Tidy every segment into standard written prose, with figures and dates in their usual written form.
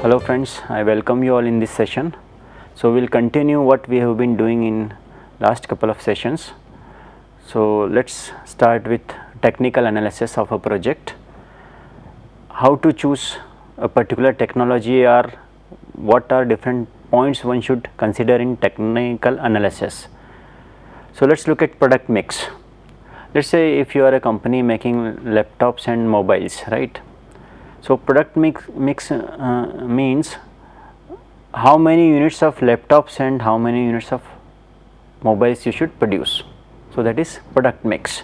Hello friends, I welcome you all in this session. So we will continue what we have been doing in last couple of sessions. So let's start with technical analysis of a project. How to choose a particular technology, or what are different points one should consider in technical analysis. So let's look at product mix. Let's say if you are a company making laptops and mobiles, right? So product mix means how many units of laptops and how many units of mobiles you should produce. So that is product mix.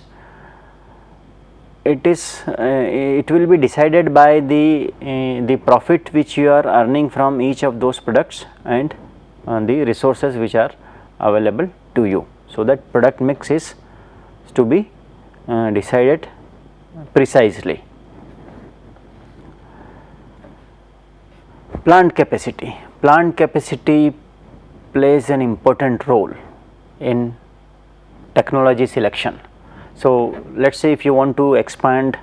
It will be decided by the profit which you are earning from each of those products and the resources which are available to you. So that product mix is to be decided precisely. Plant capacity. Plant capacity plays an important role in technology selection. So let's say if you want to expand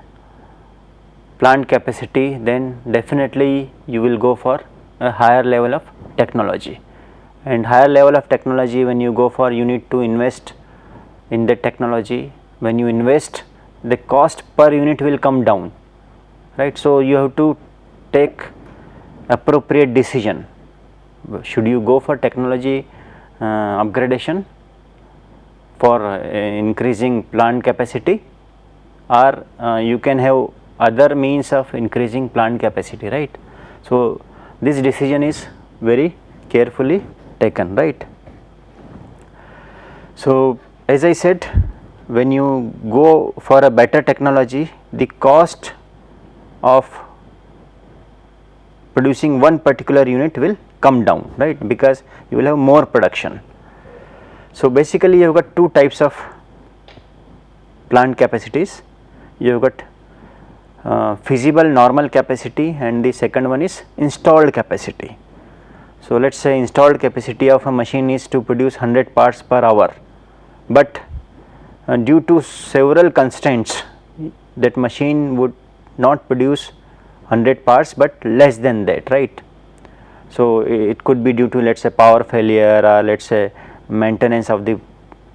plant capacity, then definitely you will go for a higher level of technology, and higher level of technology when you go for, you need to invest in the technology. When you invest, the cost per unit will come down, right? So you have to take appropriate decision. Should you go for technology upgradation for increasing plant capacity, or you can have other means of increasing plant capacity, right? So this decision is very carefully taken, right? So as I said, when you go for a better technology, the cost of producing one particular unit will come down, right? Because you will have more production. So basically you have got two types of plant capacities. You have got feasible normal capacity, and the second one is installed capacity. So let's say installed capacity of a machine is to produce 100 parts per hour, but due to several constraints, that machine would not produce 100 parts but less than that, right? So it could be due to, let's say, power failure, or let's say maintenance of the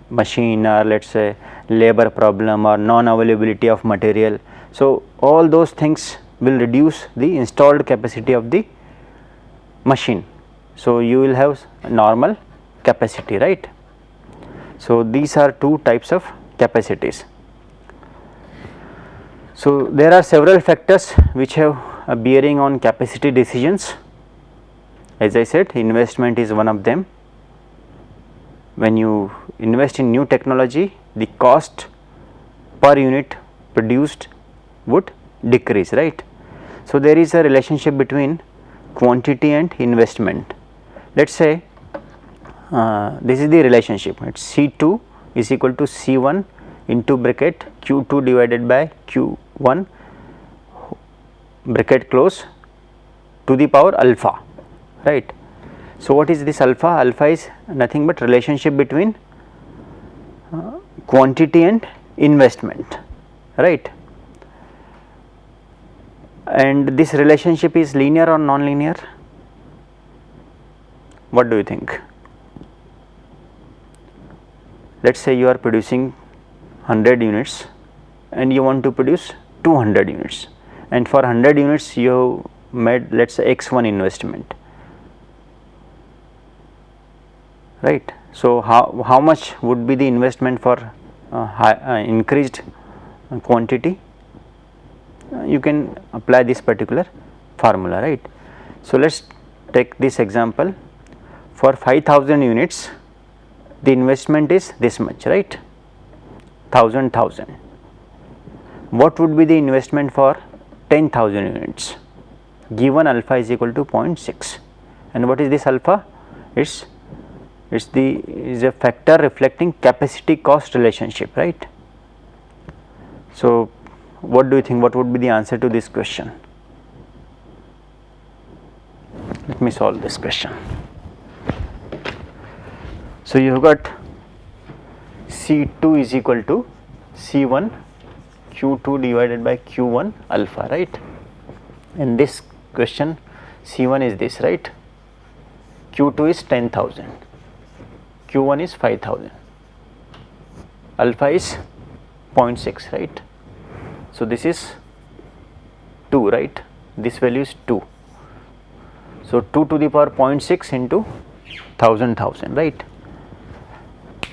machine, or let's say labor problem, or non availability of material. So all those things will reduce the installed capacity of the machine. So you will have normal capacity, right? So these are two types of capacities. So there are several factors which have a bearing on capacity decisions. As I said, investment is one of them. When you invest in new technology, the cost per unit produced would decrease, right? So there is a relationship between quantity and investment. Let's say this is the relationship. It's C2 is equal to C1 into bracket Q2 divided by Q1 bracket close to the power alpha, right? So what is this alpha? Alpha is nothing but relationship between quantity and investment, right? And this relationship is linear or non-linear? What do you think? Let's say you are producing 100 units and you want to produce 200 units, and for 100 units you have made, let's say, x1 investment, right? So how much would be the investment for increased quantity? You can apply this particular formula, right? So let's take this example. For 5,000 units, the investment is this much, right? 1,000. What would be the investment for 10,000 units? Given alpha is equal to 0.6, and what is this alpha? It's a factor reflecting capacity cost relationship, right? So what do you think? What would be the answer to this question? Let me solve this question. So you have got C2 is equal to C1 Q2 divided by Q1 alpha, right? In this question, C1 is this, right? Q2 is 10,000, Q1 is 5,000, alpha is 0.6, right? So this is 2, right? This value is 2. So 2 to the power 0.6 into 1000, right?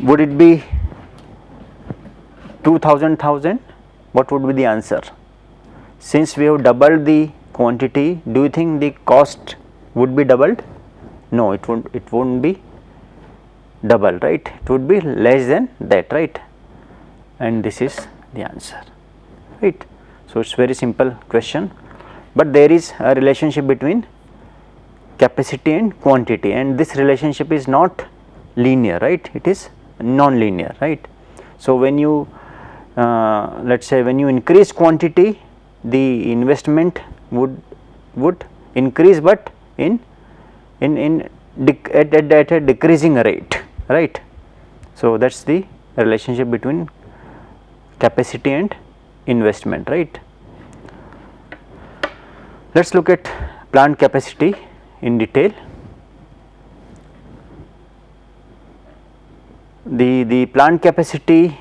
Would it be 2000? What would be the answer? Since we have doubled the quantity, do you think the cost would be doubled? No, it won't be double, right? It would be less than that, right? And this is the answer, right? So it's very simple question, but there is a relationship between capacity and quantity, and this relationship is not linear, right? It is non-linear, right? So when you let us say when you increase quantity, the investment would increase, but at a decreasing rate, right? So that is the relationship between capacity and investment, right? Let us look at plant capacity in detail. The plant capacity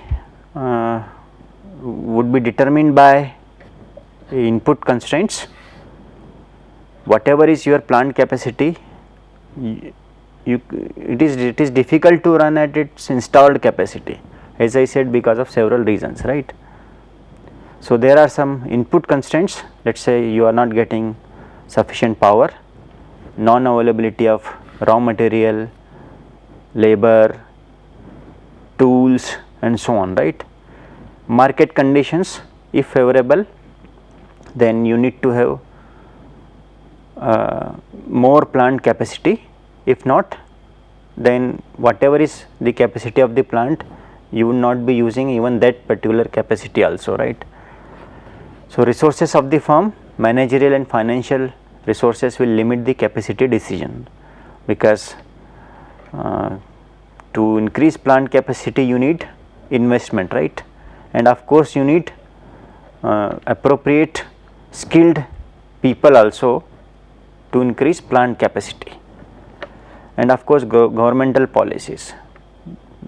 would be determined by input constraints. Whatever is your plant capacity, it is difficult to run at its installed capacity, as I said, because of several reasons, right? So there are some input constraints. Let us say you are not getting sufficient power, non-availability of raw material, labor, tools, and so on, right? Market conditions, if favorable, then you need to have more plant capacity. If not, then whatever is the capacity of the plant, you will not be using even that particular capacity also, right? So resources of the firm, managerial and financial resources will limit the capacity decision, because to increase plant capacity you need investment, right? And of course you need appropriate skilled people also to increase plant capacity. And of course governmental policies,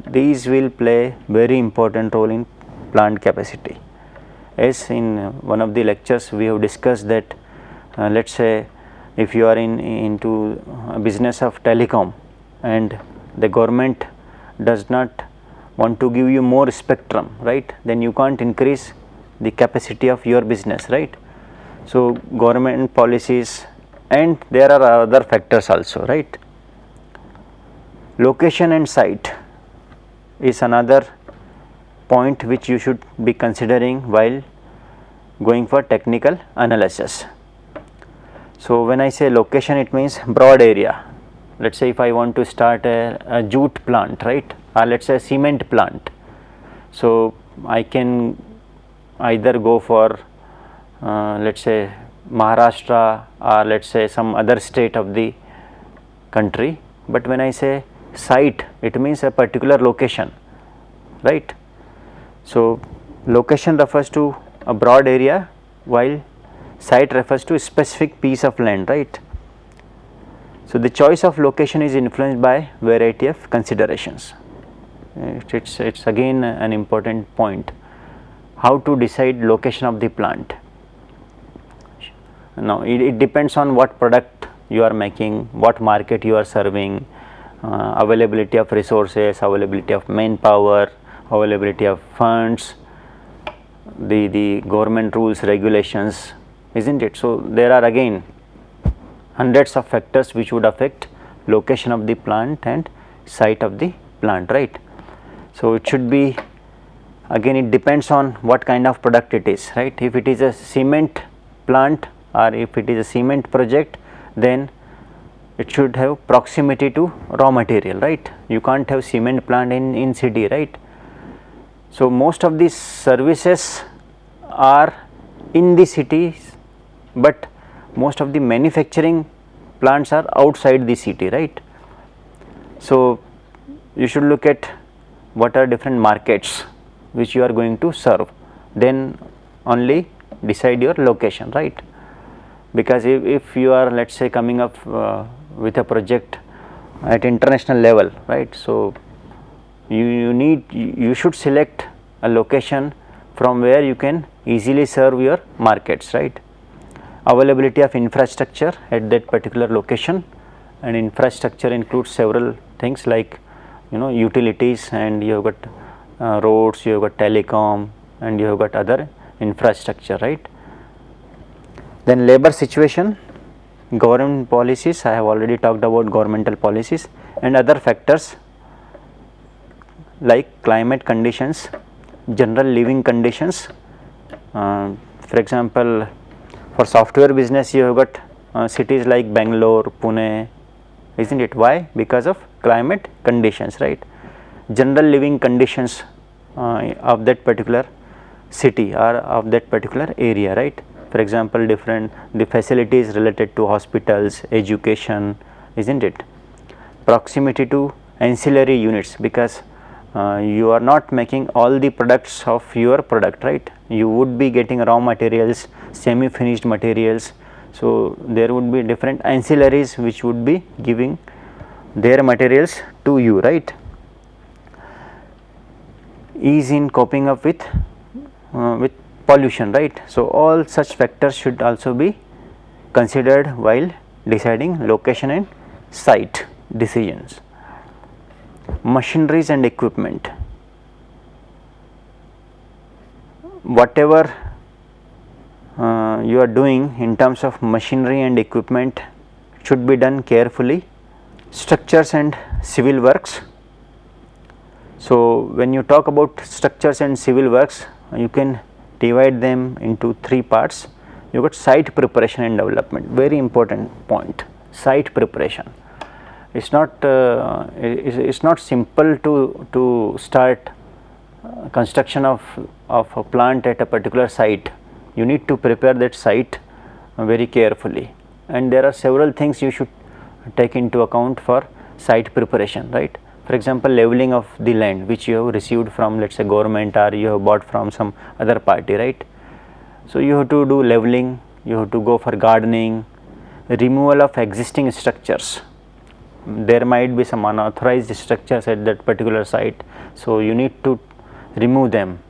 these will play very important role in plant capacity. As in one of the lectures we have discussed that let us say if you are into a business of telecom and the government does not want to give you more spectrum, right, then you can't increase the capacity of your business, right? So government policies, and there are other factors also, right? Location and site is another point which you should be considering while going for technical analysis. So when I say location, it means broad area. Let us say if I want to start a jute plant, right, or let us say a cement plant. So I can either go for let us say Maharashtra, or let us say some other state of the country. But when I say site, it means a particular location, right? So location refers to a broad area, while site refers to a specific piece of land, right? So the choice of location is influenced by variety of considerations. It's again an important point, how to decide location of the plant. Now it depends on what product you are making, what market you are serving, availability of resources, availability of manpower, availability of funds, the government rules, regulations, isn't it? So there are again hundreds of factors which would affect location of the plant and site of the plant, right? So it should be, again it depends on what kind of product it is, right? If it is a cement plant or if it is a cement project, then it should have proximity to raw material, right? You can't have cement plant in city, right? So most of these services are in the cities, but most of the manufacturing plants are outside the city, right? So you should look at what are different markets which you are going to serve, then only decide your location, right? because if you are, let us say, coming up with a project at international level, right. So you should select a location from where you can easily serve your markets, right. Availability of infrastructure at that particular location, and infrastructure includes several things like utilities, and you have got roads, you have got telecom, and you have got other infrastructure, right. Then labor situation, government policies, I have already talked about governmental policies, and other factors like climate conditions, general living conditions. For example, for software business you have got cities like Bangalore, Pune, isn't it? Why? Because of climate conditions, right. General living conditions of that particular city or of that particular area, right. For example, the facilities related to hospitals, education, isn't it? Proximity to ancillary units, because you are not making all the products of your product, right. You would be getting raw materials, semi finished materials. So there would be different ancillaries which would be giving their materials to you, right. Ease in coping up with pollution, right. So all such factors should also be considered while deciding location and site decisions. Machineries and equipment, whatever you are doing in terms of machinery and equipment should be done carefully. Structures and civil works. So when you talk about structures and civil works, you can divide them into three parts. You got site preparation and development, very important point. Site preparation, it's not simple to start construction of a plant at a particular site. You need to prepare that site very carefully, and there are several things you should take into account for site preparation, right. For example, leveling of the land which you have received from, let us say, government, or you have bought from some other party, right. So you have to do leveling, you have to go for gardening, removal of existing structures. There might be some unauthorized structures at that particular site, so you need to remove them,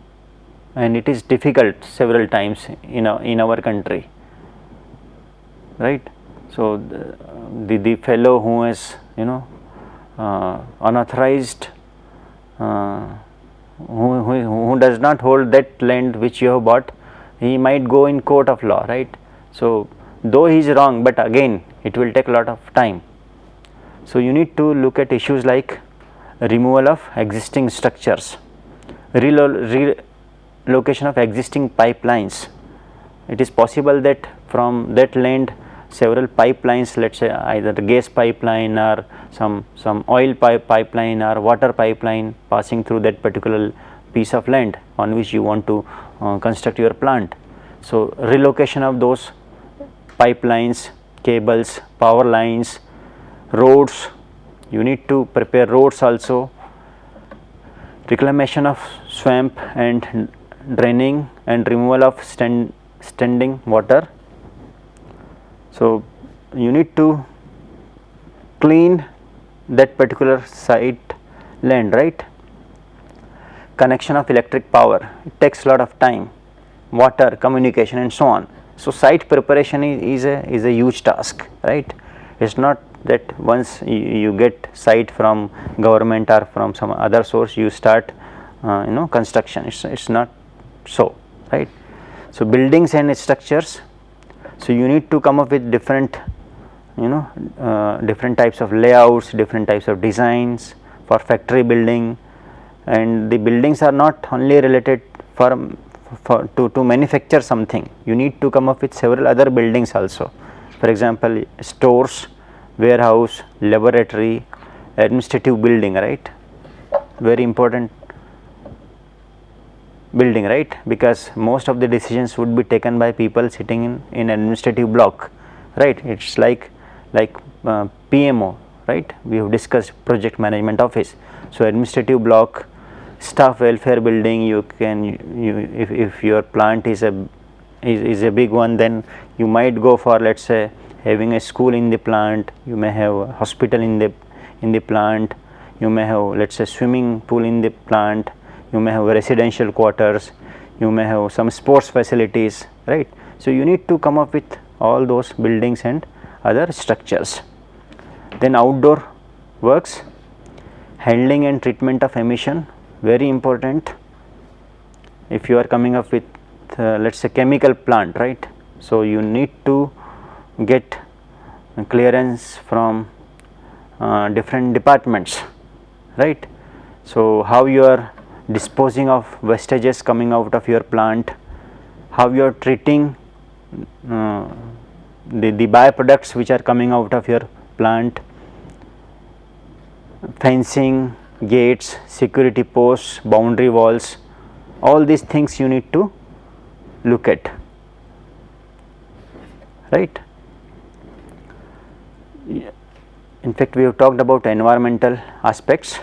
and it is difficult several times in our country, right. So the fellow who is unauthorized, who does not hold that land which you have bought, he might go in court of law, right. So though he is wrong, but again it will take a lot of time. So you need to look at issues like removal of existing structures, relocation of existing pipelines. It is possible that from that land several pipelines, let us say either the gas pipeline or some oil pipeline or water pipeline passing through that particular piece of land on which you want to construct your plant. So relocation of those pipelines, cables, power lines, roads, you need to prepare roads also. Reclamation of swamp and draining and removal of standing water. So you need to clean that particular site land, right. Connection of electric power, it takes a lot of time, water, communication, and so on. So site preparation is a huge task, right. It's not that once you get site from government or from some other source you start construction. It's not so, right. So buildings and structures, so you need to come up with different different types of layouts, different types of designs for factory building, and the buildings are not only related to manufacture something. You need to come up with several other buildings also. For example, stores, warehouse, laboratory, administrative building, right. Very important building, right, because most of the decisions would be taken by people sitting in administrative block, right. It's like PMO, right. We have discussed project management office. So administrative block, staff welfare building, if your plant is a is a big one, then you might go for, let's say, having a school in the plant, you may have a hospital in the plant, you may have, let's say, swimming pool in the plant, you may have residential quarters, you may have some sports facilities, right. So you need to come up with all those buildings and other structures. Then outdoor works, handling and treatment of emission, very important. If you are coming up with let's say chemical plant, right, so you need to get clearance from different departments, right. So how you are disposing of wastages coming out of your plant, how you are treating the byproducts which are coming out of your plant, fencing, gates, security posts, boundary walls, all these things you need to look at, right. In fact, we have talked about environmental aspects.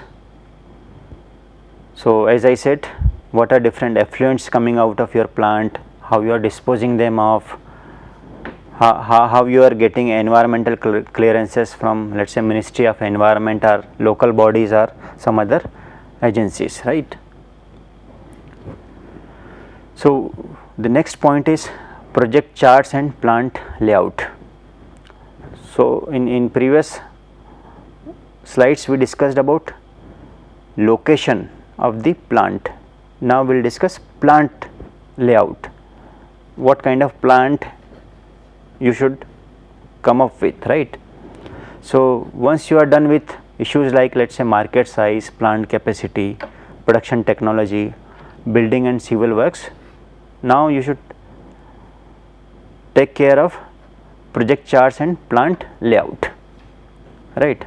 So as I said, what are different effluents coming out of your plant, how you are disposing them of, how you are getting environmental clearances from, let's say, Ministry of Environment or local bodies or some other agencies, right. So the next point is project charts and plant layout. So in previous slides we discussed about location of the plant. Now we will discuss plant layout, what kind of plant you should come up with, right. So once you are done with issues like, let's say, market size, plant capacity, production technology, building and civil works, now you should take care of project charts and plant layout, right.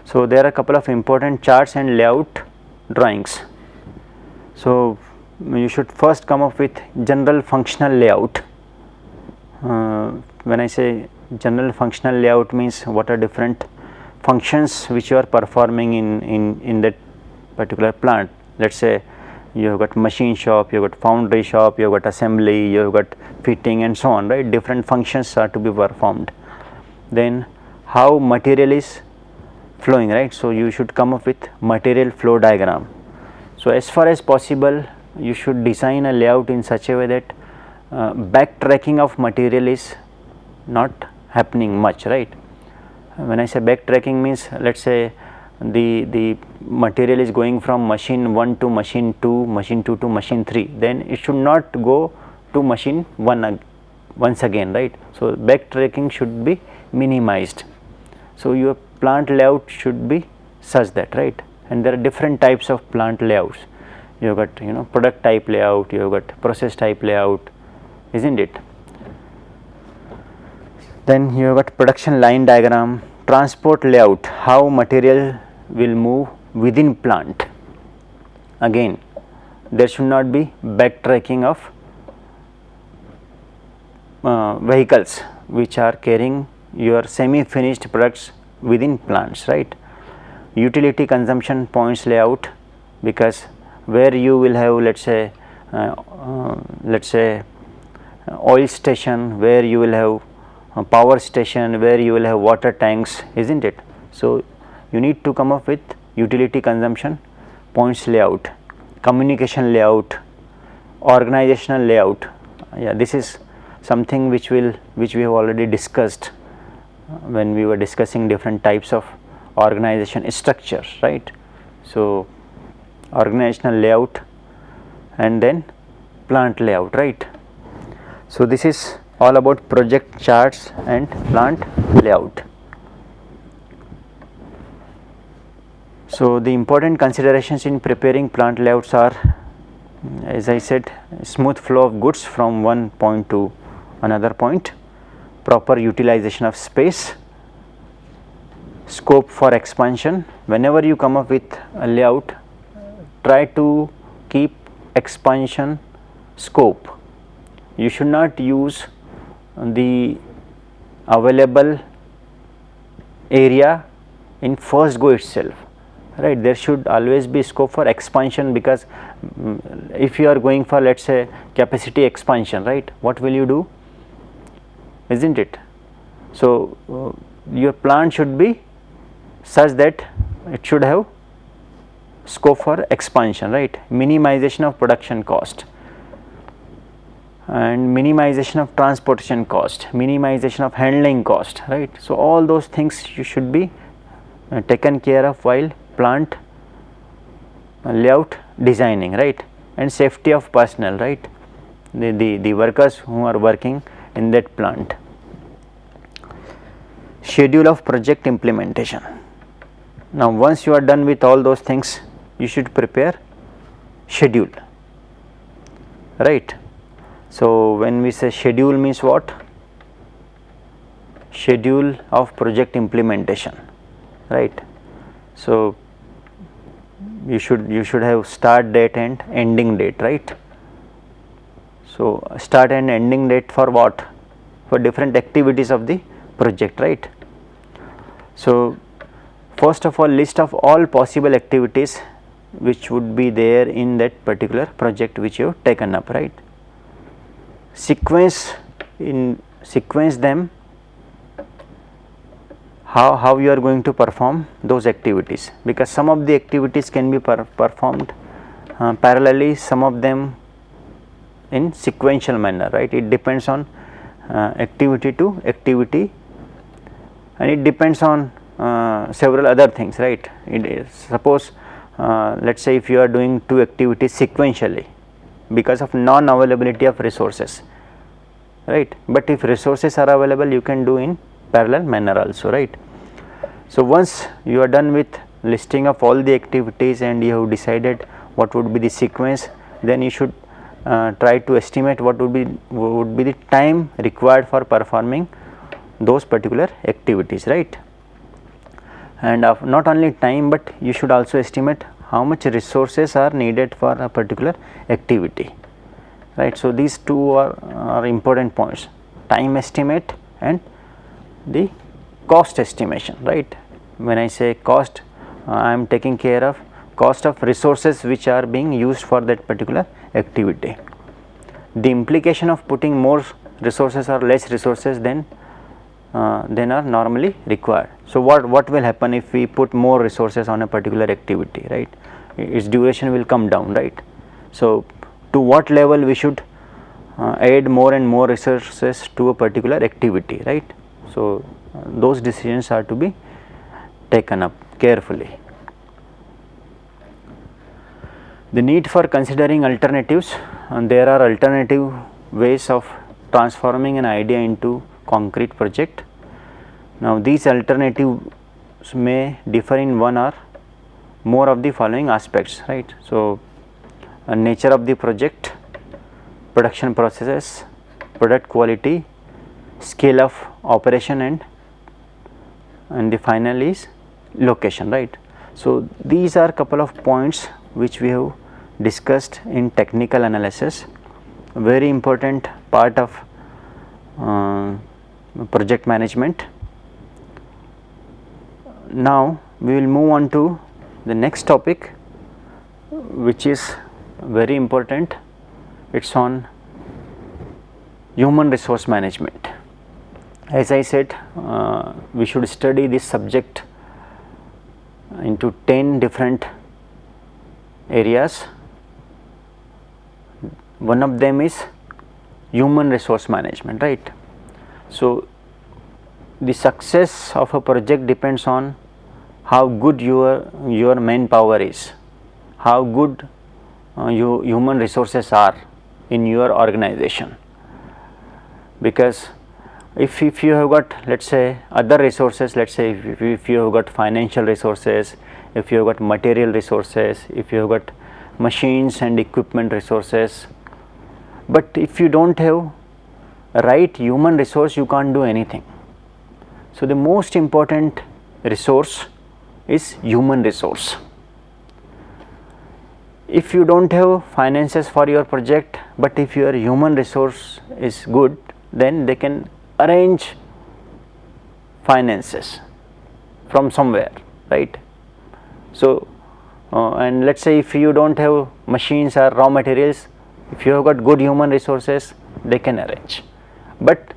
So there are a couple of important charts and layout drawings. So you should first come up with general functional layout. When I say general functional layout, means what are different functions which you are performing in that particular plant. Let's say you have got machine shop, you have got foundry shop, you have got assembly, you have got fitting and so on, right. Different functions are to be performed. Then how material is flowing, right. So you should come up with material flow diagram. So as far as possible you should design a layout in such a way that backtracking of material is not happening much, right. When I say backtracking, means let's say the material is going from machine 1 to machine 2, machine 2 to machine 3, then it should not go to machine 1 once again, right. So backtracking should be minimized. So your plant layout should be such that, right. And there are different types of plant layouts. You have got, you know, product type layout, you have got process type layout, isn't it. Then you have got production line diagram, transport layout, how material will move within plant. Again, there should not be backtracking of vehicles which are carrying your semi finished products within plants, right. Utility consumption points layout, because where you will have, let's say oil station, where you will have power station, where you will have water tanks, isn't it. So you need to come up with utility consumption points layout, communication layout, organizational layout. Yeah, this is something which we have already discussed when we were discussing different types of organization structures, right. So organizational layout and then plant layout, right. So this is all about project charts and plant layout. So the important considerations in preparing plant layouts are, as I said, smooth flow of goods from one point to another point, proper utilization of space, scope for expansion. Whenever you come up with a layout, try to keep expansion scope. You should not use the available area in first go itself. right? There should always be scope for expansion, because if you are going for, let's say, capacity expansion, right, what will you do, isn't it? So your plant should be such that it should have scope for expansion, right? Minimization of production cost and minimization of transportation cost, minimization of handling cost, right? So all those things you should be taken care of while plant layout designing, right? And safety of personnel, right? The workers who are working in that plant. Schedule of project implementation. Now once you are done with all those things, you should prepare schedule, right? So when we say schedule means what? Schedule of project implementation, right? So you should have start date and ending date, right? So start and ending date for what? For different activities of the project, right? So first of all, list of all possible activities which would be there in that particular project which you have taken up, right? Sequence them, how you are going to perform those activities, because some of the activities can be performed parallelly, some of them in sequential manner, right? It depends on activity to activity, and it depends on several other things, right? It is, suppose let's say if you are doing two activities sequentially because of non availability of resources, right? But if resources are available, you can do in parallel manner also, right? So once you are done with listing of all the activities and you have decided what would be the sequence, then you should try to estimate what would be the time required for performing those particular activities, right? And not only time, but you should also estimate how much resources are needed for a particular activity, right? So these two are important points: time estimate and the cost estimation, right? When I say cost, I am taking care of cost of resources which are being used for that particular activity. The implication of putting more resources or less resources than are normally required. So what will happen if we put more resources on a particular activity, right? Its duration will come down, right? So to what level we should add more and more resources to a particular activity, right? So those decisions are to be taken up carefully. The need for considering alternatives, and there are alternative ways of transforming an idea into concrete project. Now these alternatives may differ in one or more of the following aspects, right? So nature of the project, production processes, product quality, scale of operation, and the final is location, right? So these are couple of points which we have discussed in technical analysis, a very important part of project management. Now we will move on to the next topic, which is very important. It's on human resource management. As I said, we should study this subject into 10 different areas. One of them is human resource management, right? So the success of a project depends on how good your manpower is, how good your human resources are in your organization. Because if you have got, let's say, other resources, let's say if you have got financial resources, if you have got material resources, if you have got machines and equipment resources, but if you don't have right human resource, you can't do anything. So the most important resource is human resource. If you don't have finances for your project, but if your human resource is good, then they can arrange finances from somewhere, right? So and let's say if you don't have machines or raw materials, if you have got good human resources, they can arrange. But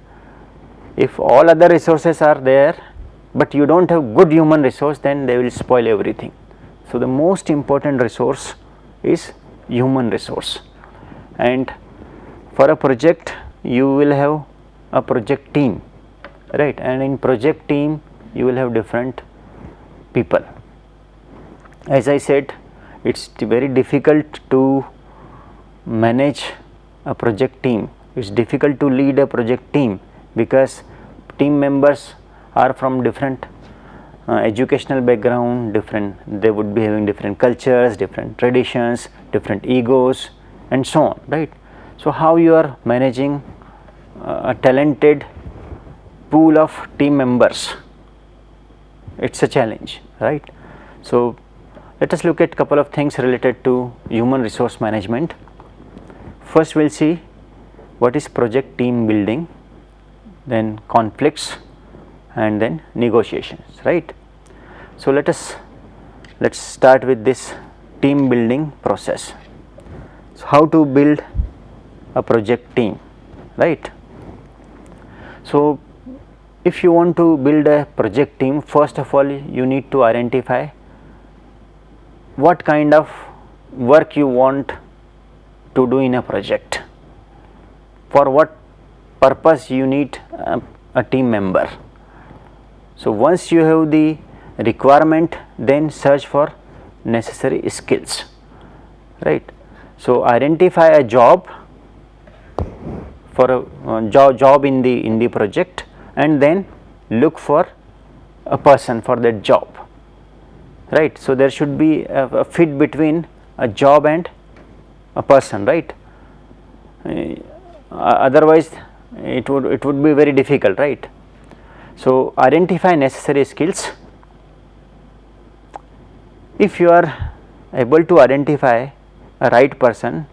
if all other resources are there but you don't have good human resource, then they will spoil everything. So the most important resource is human resource. And for a project you will have a project team, right, and in project team you will have different people. As I said, it's very difficult to manage a project team. It's difficult to lead a project team because team members are from different educational background, they would be having different cultures, different traditions, different egos, and so on, right? So how you are managing a talented pool of team members, it's a challenge, right? So let us look at couple of things related to human resource management. First we'll see what is project team building, then conflicts, and then negotiations, right? So let's start with this team building process. So how to build a project team, right? So if you want to build a project team, first of all you need to identify what kind of work you want to do in a project, for what purpose you need a team member. So once you have the requirement, then search for necessary skills, right? So identify a job for a job in the project, and then look for a person for that job, right? So there should be a fit between a job and a person, right? Otherwise it would be very difficult, right? So identify necessary skills. If you are able to identify a right person,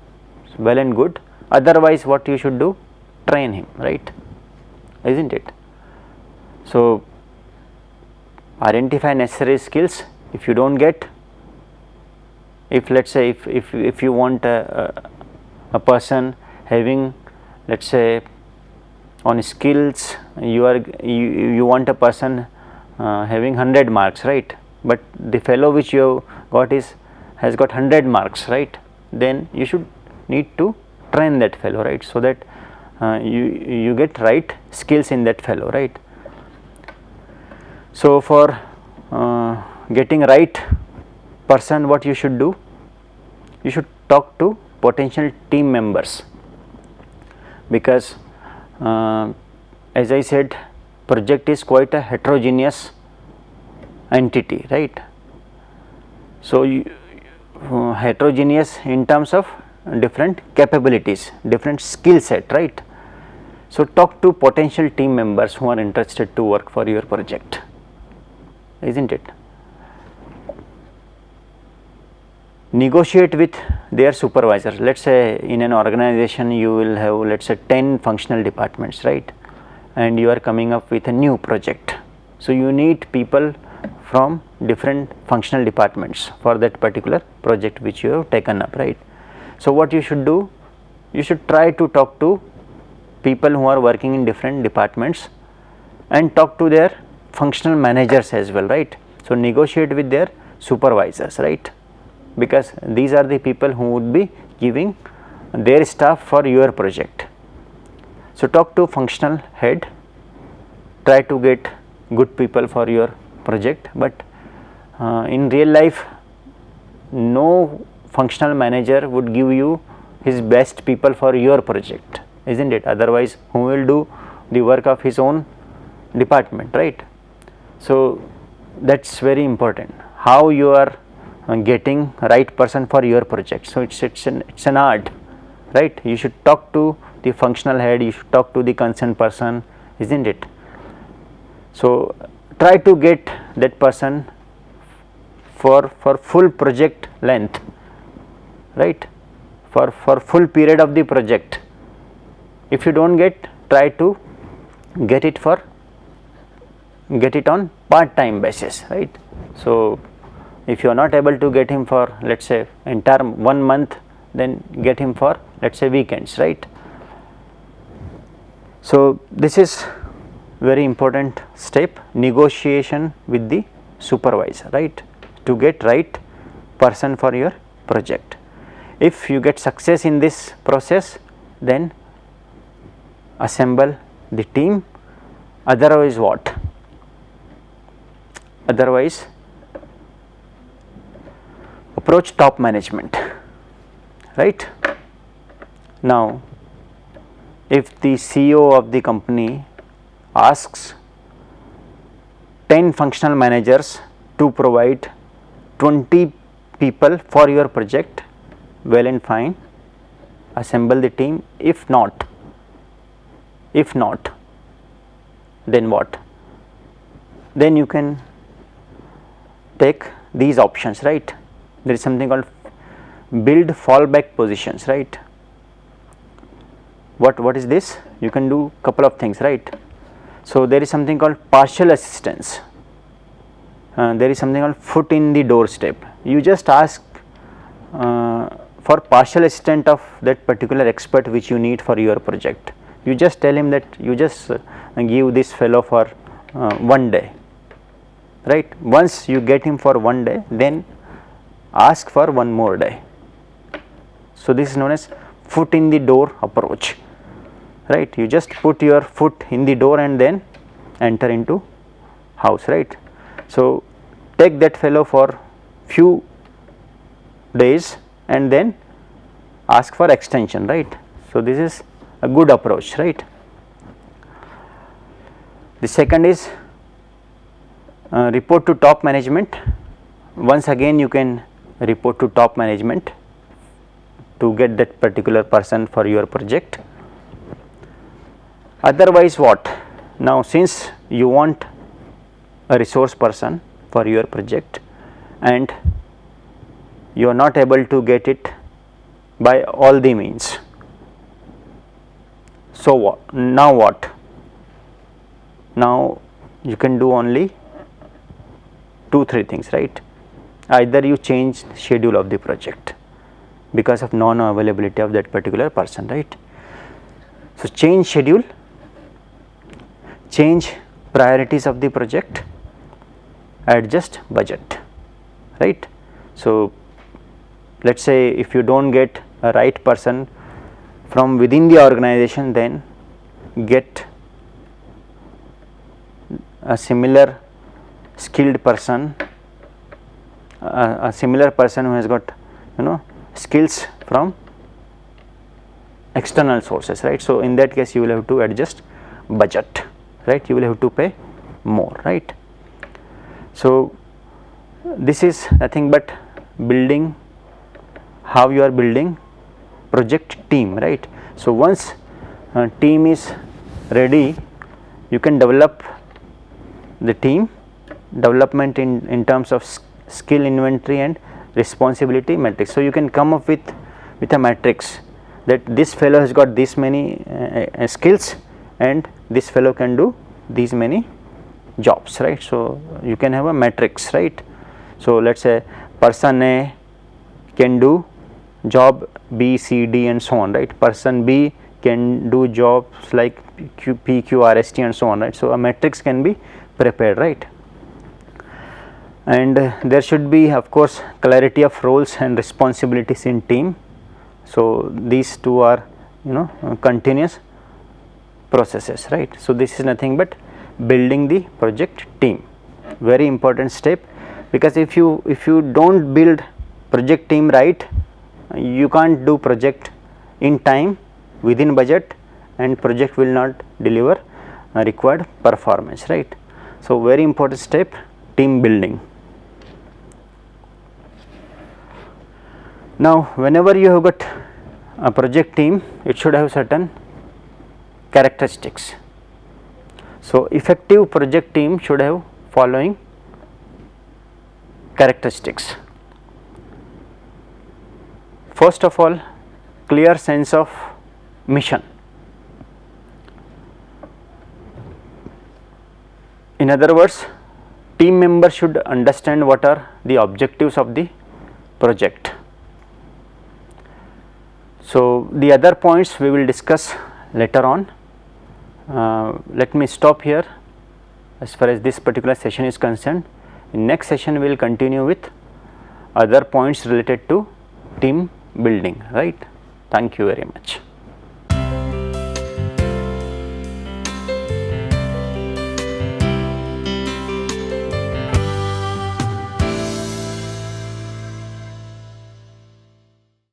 well and good. Otherwise what you should do, train him, right, isn't it? So identify necessary skills. If you don't get, if let's say if you want a person having, let's say on skills you want a person having 100 marks, right, but the fellow which you got has got 100 marks, right, then you should need to train that fellow, right, so that you get right skills in that fellow, right. So for getting right person, what you should do, you should talk to potential team members, because as I said, project is quite a heterogeneous entity, right. So heterogeneous in terms of different capabilities, different skill set, right. So talk to potential team members who are interested to work for your project, isn't it? Negotiate with their supervisors. Let's say in an organization you will have, let's say 10 functional departments, right, and you are coming up with a new project. So you need people from different functional departments for that particular project which you have taken up, right. So what you should do, you should try to talk to people who are working in different departments and talk to their functional managers as well, right. So negotiate with their supervisors, right, because these are the people who would be giving their staff for your project. So talk to functional head, try to get good people for your project, but in real life no functional manager would give you his best people for your project, isn't it? Otherwise who will do the work of his own department, right. So that's very important, how you are getting right person for your project. So it's an art, right. You should talk to the functional head, you should talk to the concerned person, isn't it? So try to get that person for full project length, right, for full period of the project. If you don't get, try to get it on part time basis, right. So If you are not able to get him for, let us say, entire 1 month, then get him for, let us say, weekends, right. So this is very important step, negotiation with the supervisor, right, to get right person for your project. If you get success in this process, then assemble the team, otherwise what? Otherwise approach top management, right. Now if the CEO of the company asks 10 functional managers to provide 20 people for your project, well and fine, assemble the team. If not, then what? Then you can take these options, right. There is something called build fallback positions, right. What is this? You can do couple of things, right. So there is something called partial assistance, there is something called foot in the doorstep. You just ask for partial assistant of that particular expert which you need for your project. You just tell him that you just give this fellow for 1 day, right. Once you get him for 1 day, then ask for 1 more day. So this is known as foot in the door approach, right. You just put your foot in the door and then enter into house, right. So take that fellow for few days and then ask for extension, right. So this is a good approach, right. The second is report to top management. Once again you can report to top management to get that particular person for your project. Otherwise what? Now since you want a resource person for your project and you are not able to get it by all the means, so what? Now what? Now you can do only 2-3 things, right. Either you change schedule of the project because of non availability of that particular person, right. So change schedule, change priorities of the project, adjust budget, right. So let us say if you do not get a right person from within the organization, then get a similar skilled person, a similar person who has got skills from external sources, right. So in that case you will have to adjust budget, right, you will have to pay more, right. So this is nothing but building, how you are building project team, right. So once team is ready, you can develop the team development in terms of skill inventory and responsibility matrix. So you can come up with a matrix that this fellow has got this many skills and this fellow can do these many jobs, right. So you can have a matrix, right. So let us say person A can do job B, C, D and so on, right. Person B can do jobs like P, Q, R, S, T and so on, right. So a matrix can be prepared, right. And there should be of course clarity of roles and responsibilities in team. So these two are continuous processes, right. So this is nothing but building the project team, very important step, because if you do not build project team right, you can't do project in time, within budget, and project will not deliver required performance, right. So very important step, team building. Now whenever you have got a project team, it should have certain characteristics. So effective project team should have following characteristics. First of all, clear sense of mission. In other words, team members should understand what are the objectives of the project. So, the other points we will discuss later on. Let me stop here as far as this particular session is concerned. In next session we will continue with other points related to team building, right. Thank you very much.